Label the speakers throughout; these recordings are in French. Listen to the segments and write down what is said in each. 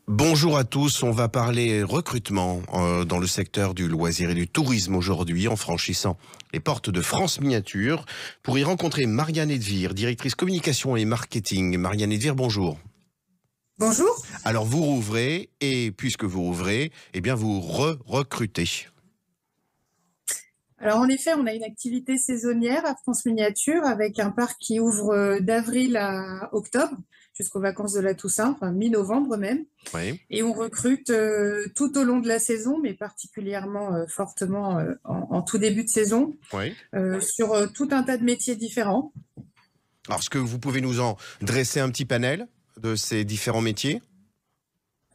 Speaker 1: Bonjour à tous, on va parler recrutement dans le secteur du loisir et du tourisme aujourd'hui en franchissant les portes de France Miniature pour y rencontrer Marianne Edvir, directrice communication et marketing. Marianne Edvir, bonjour.
Speaker 2: Bonjour.
Speaker 1: Alors vous rouvrez et puisque vous rouvrez, eh bien vous recrutez.
Speaker 2: Alors en effet, on a une activité saisonnière à France Miniature avec un parc qui ouvre d'avril à octobre jusqu'aux vacances de la Toussaint, enfin mi-novembre même.
Speaker 1: Oui,
Speaker 2: Et on recrute tout au long de la saison, mais particulièrement fortement en tout début de saison,
Speaker 1: oui.
Speaker 2: sur tout un tas de métiers différents.
Speaker 1: Alors est-ce que vous pouvez nous en dresser un petit panel de ces différents métiers?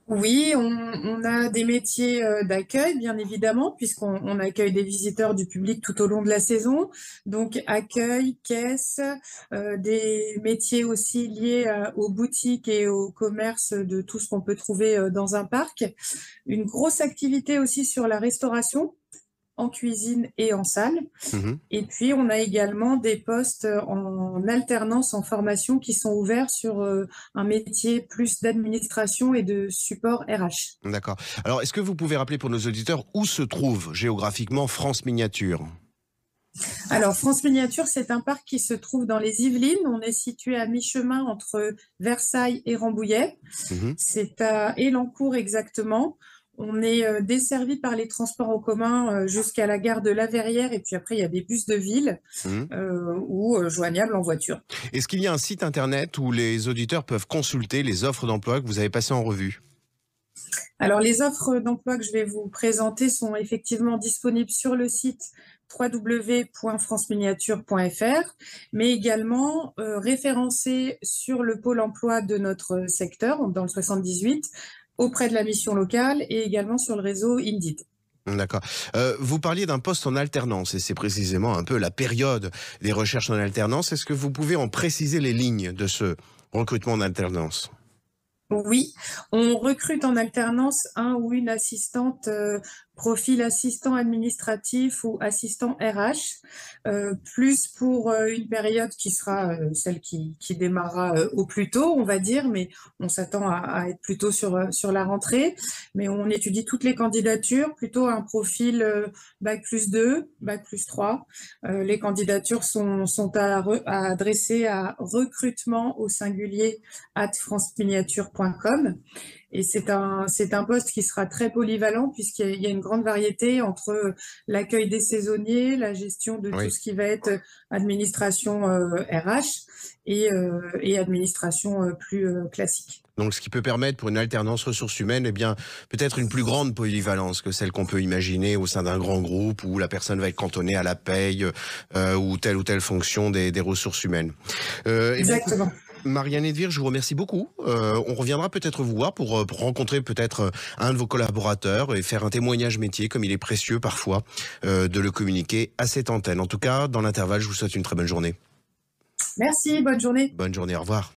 Speaker 2: Oui, on a des métiers d'accueil, bien évidemment, puisqu'on accueille des visiteurs du public tout au long de la saison. Donc, accueil, caisse, des métiers aussi liés aux boutiques et au commerce de tout ce qu'on peut trouver dans un parc. Une grosse activité aussi sur la restauration, en cuisine et en salle.
Speaker 1: Mhm.
Speaker 2: Et puis, on a également des postes en alternance, en formation, qui sont ouverts sur un métier plus d'administration et de support RH.
Speaker 1: D'accord. Alors est-ce que vous pouvez rappeler pour nos auditeurs où se trouve géographiquement France Miniature?
Speaker 2: Alors, France Miniature, c'est un parc qui se trouve dans les Yvelines. On est situé à mi-chemin entre Versailles et Rambouillet.
Speaker 1: Mhm.
Speaker 2: C'est à Élancourt exactement. On est desservi par les transports en commun jusqu'à la gare de La Verrière. Et puis après, il y a des bus de ville
Speaker 1: Mhm.
Speaker 2: ou joignables en voiture.
Speaker 1: Est-ce qu'il y a un site internet où les auditeurs peuvent consulter les offres d'emploi que vous avez passées en revue?
Speaker 2: Alors, les offres d'emploi que je vais vous présenter sont effectivement disponibles sur le site www.franceminiature.fr, mais également référencées sur le pôle emploi de notre secteur, dans le 78, auprès de la mission locale et également sur le réseau Indeed.
Speaker 1: D'accord. Vous parliez d'un poste en alternance et c'est précisément un peu la période des recherches en alternance. Est-ce que vous pouvez en préciser les lignes de ce recrutement en alternance?
Speaker 2: Oui, on recrute en alternance un ou une assistante, profil assistant administratif ou assistant RH, plus pour une période qui sera celle qui démarrera au plus tôt, on va dire, mais on s'attend à être plutôt sur la rentrée. Mais on étudie toutes les candidatures, plutôt un profil bac plus 2, bac plus 3. Les candidatures sont à adresser à recrutement au singulier @franceminiature.com. Et c'est un poste qui sera très polyvalent puisqu'il y a une grande variété entre l'accueil des saisonniers, la gestion de tout
Speaker 1: Oui.
Speaker 2: ce qui va être administration RH et administration plus classique.
Speaker 1: Donc, ce qui peut permettre pour une alternance ressources humaines, eh bien, peut-être une plus grande polyvalence que celle qu'on peut imaginer au sein d'un grand groupe où la personne va être cantonnée à la paye ou telle fonction des ressources humaines. Eh bien, écoute,
Speaker 2: Exactement.
Speaker 1: Marianne Edvir, je vous remercie beaucoup. On reviendra peut-être vous voir pour rencontrer peut-être un de vos collaborateurs et faire un témoignage métier, comme il est précieux parfois de le communiquer à cette antenne. En tout cas, dans l'intervalle, je vous souhaite une très bonne journée.
Speaker 2: Merci, bonne journée.
Speaker 1: Bonne journée, au revoir.